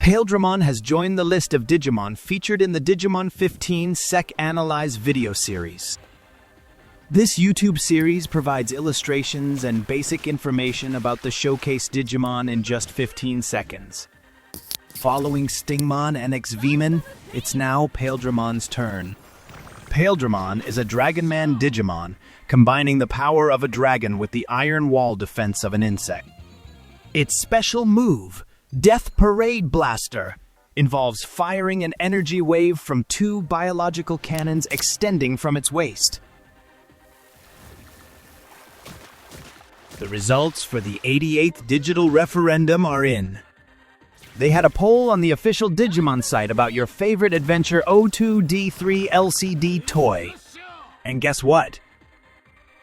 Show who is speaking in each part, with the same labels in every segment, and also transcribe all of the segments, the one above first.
Speaker 1: Aprende has joined the list of Digimon featured in the Digimon 15 Sec Analyze video series. This YouTube series provides illustrations and basic information about the showcase Digimon in just 15 seconds. Following Stingmon and XV-mon, it's now Aprendmon's turn. Aprendemon is a Dragonman Digimon, combining the power of a dragon with the iron wall defense of an insect. Its special move, Death Parade Blaster, involves firing an energy wave from 2 biological cannons extending from its waist. The results for the 88th digital referendum are in. They had a poll on the official Digimon site about your favorite adventure O2D3 LCD toy. And guess what?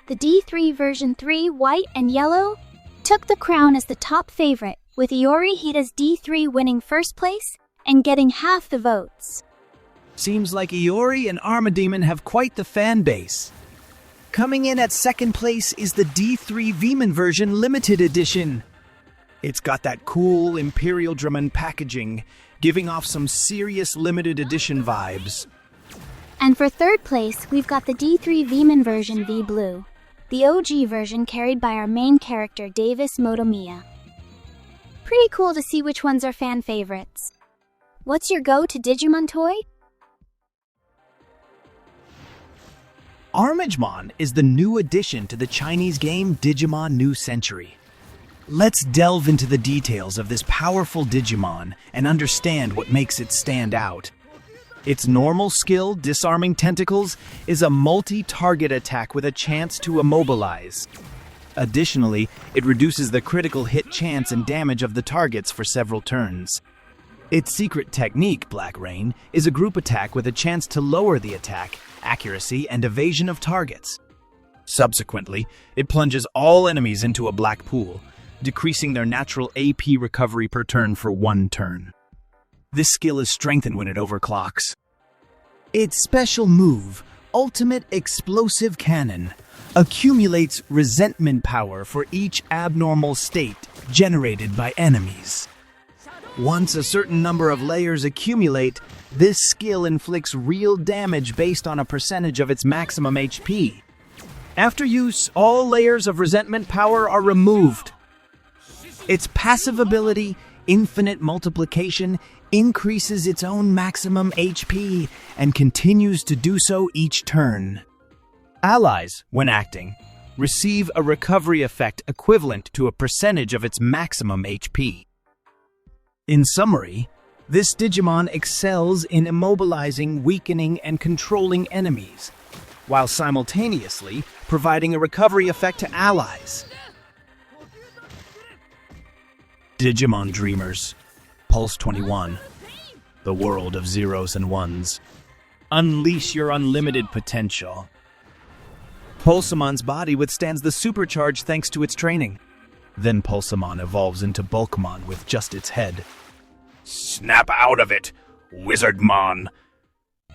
Speaker 2: The D3 version 3, white and yellow, took the crown as the top favorite, with Iori Hita's D3 winning first place and getting half the votes.
Speaker 1: Seems like Iori and Armagemon have quite the fan base. Coming in at second place is the D3-mon version limited edition. It's got that cool Imperial Dramon packaging, giving off some serious limited edition vibes.
Speaker 2: And for third place, we've got the D3-mon version V Blue, the OG version carried by our main character Davis Motomiya. Pretty cool to see which ones are fan favorites. What's your go-to Digimon toy?
Speaker 1: Armagemon is the new addition to the Chinese game Digimon New Century. Let's delve into the details of this powerful Digimon and understand what makes it stand out. Its normal skill, Disarming Tentacles, is a multi-target attack with a chance to immobilize. Additionally, it reduces the critical hit chance and damage of the targets for several turns. Its secret technique, Black Rain, is a group attack with a chance to lower the attack, accuracy, and evasion of targets. Subsequently, it plunges all enemies into a black pool, decreasing their natural AP recovery per turn for 1 turn. This skill is strengthened when it overclocks. Its special move, Ultimate Explosive Cannon, accumulates resentment power for each abnormal state generated by enemies. Once a certain number of layers accumulate, this skill inflicts real damage based on a percentage of its maximum HP. After use, all layers of resentment power are removed. Its passive ability, Infinite Multiplication, increases its own maximum HP and continues to do so each turn. Allies, when acting, receive a recovery effect equivalent to a percentage of its maximum HP. In summary, this Digimon excels in immobilizing, weakening, and controlling enemies, while simultaneously providing a recovery effect to allies. Digimon Dreamers Pulse 21, the world of zeros and ones. Unleash your unlimited potential. Pulsemon's body withstands the supercharge thanks to its training. Then Pulsemon evolves into Bulkmon with just its head. "Snap out of it, Wizardmon!"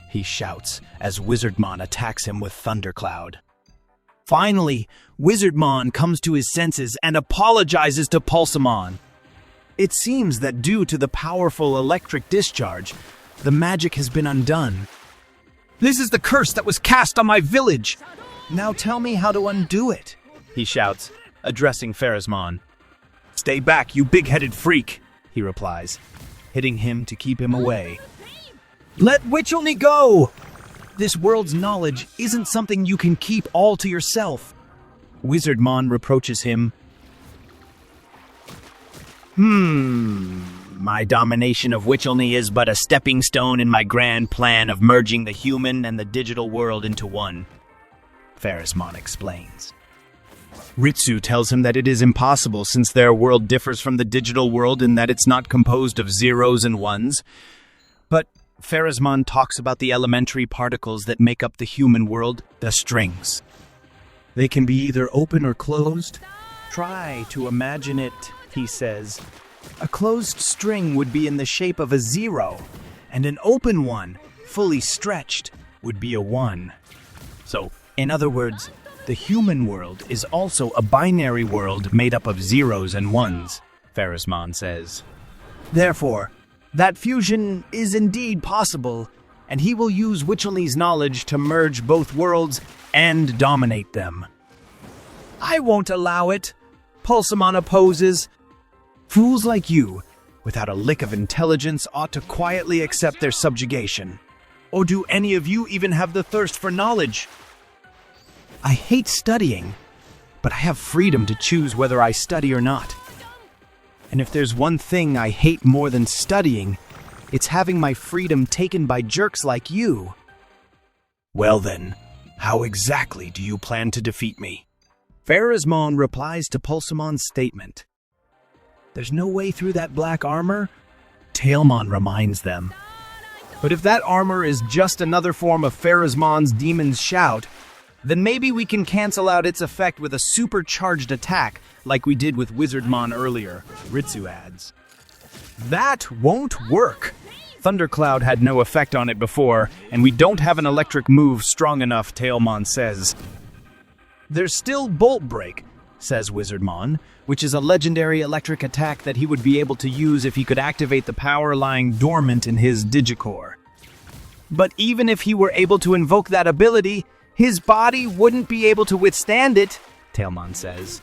Speaker 1: he shouts as Wizardmon attacks him with Thundercloud. Finally, Wizardmon comes to his senses and apologizes to Pulsemon. It seems that due to the powerful electric discharge, the magic has been undone. "This is the curse that was cast on my village! Now tell me how to undo it," he shouts, addressing Pharasmon. "Stay back, you big-headed freak," he replies, hitting him to keep him away. "Let Witchelney go! This world's knowledge isn't something you can keep all to yourself." Wizardmon reproaches him. My domination of Witchelney is but a stepping stone in my grand plan of merging the human and the digital world into one," Pharasmon explains. Ritsu tells him that it is impossible since their world differs from the digital world in that it's not composed of zeros and ones. But Pharasmon talks about the elementary particles that make up the human world, the strings. They can be either open or closed. Try to imagine it, he says. A closed string would be in the shape of a 0, and an open one, fully stretched, would be a 1. So, in other words, the human world is also a binary world made up of zeros and ones, Pharasmon says. Therefore, That fusion is indeed possible, and he will use Wycherley's knowledge to merge both worlds and dominate them. I won't allow it, Pulsemon opposes. Fools like you, without a lick of intelligence, ought to quietly accept their subjugation. Or do any of you even have the thirst for knowledge? I hate studying, but I have freedom to choose whether I study or not. And if there's one thing I hate more than studying, it's having my freedom taken by jerks like you. Well then, how exactly do you plan to defeat me? Armagemon replies to Pulsemon's statement. There's no way through that black armor? Tailmon reminds them. But if that armor is just another form of Armagemon's demon's shout, then maybe we can cancel out its effect with a supercharged attack like we did with Wizardmon earlier, Ritsu adds. That won't work. Thundercloud had no effect on it before, and we don't have an electric move strong enough, Tailmon says. There's still Bolt Break, says Wizardmon, which is a legendary electric attack that he would be able to use if he could activate the power lying dormant in his Digicore. But even if he were able to invoke that ability, his body wouldn't be able to withstand it, Tailmon says.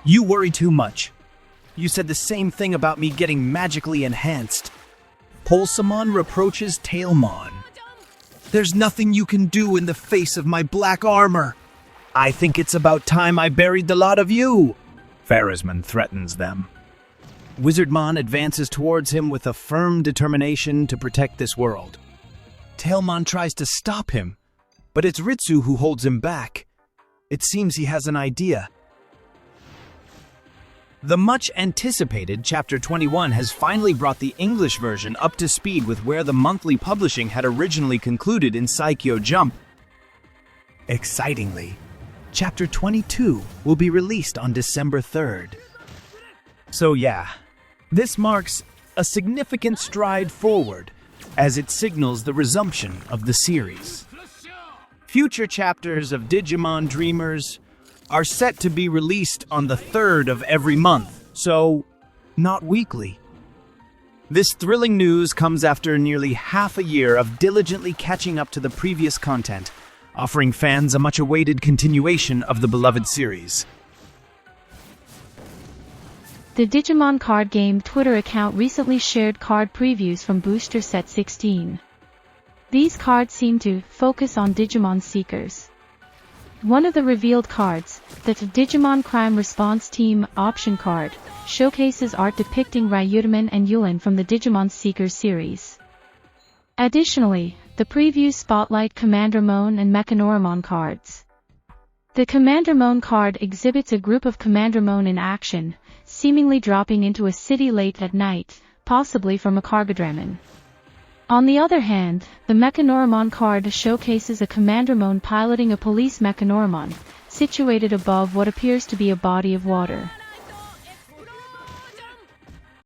Speaker 1: You worry too much. You said the same thing about me getting magically enhanced. Pulsemon reproaches Tailmon. There's nothing you can do in the face of my black armor. I think it's about time I buried the lot of you, Armagemon threatens them. Wizardmon advances towards him with a firm determination to protect this world. Tailmon tries to stop him, but it's Ritsu who holds him back. It seems he has an idea. The much-anticipated Chapter 21 has finally brought the English version up to speed with where the monthly publishing had originally concluded in Saikyo Jump. Excitingly, Chapter 22 will be released on December 3rd. So yeah, this marks a significant stride forward as it signals the resumption of the series. Future chapters of Digimon Dreamers are set to be released on the 3rd of every month, so not weekly. This thrilling news comes after nearly half a year of diligently catching up to the previous content, offering fans a much-awaited continuation of the beloved series.
Speaker 3: The Digimon card game Twitter account recently shared card previews from Booster Set 16. These cards seem to focus on Digimon seekers. One of the revealed cards, the Digimon Crime Response Team option card, showcases art depicting Ryutamon and Yulin from the Digimon Seekers series. Additionally, the previews spotlight Commandermon and Mechanoramon cards. The Commandermon card exhibits a group of Commandermon in action, seemingly dropping into a city late at night, possibly from a Armageddemon. On the other hand, the Mechanoramon card showcases a Commandermon piloting a police Mechanoramon, situated above what appears to be a body of water.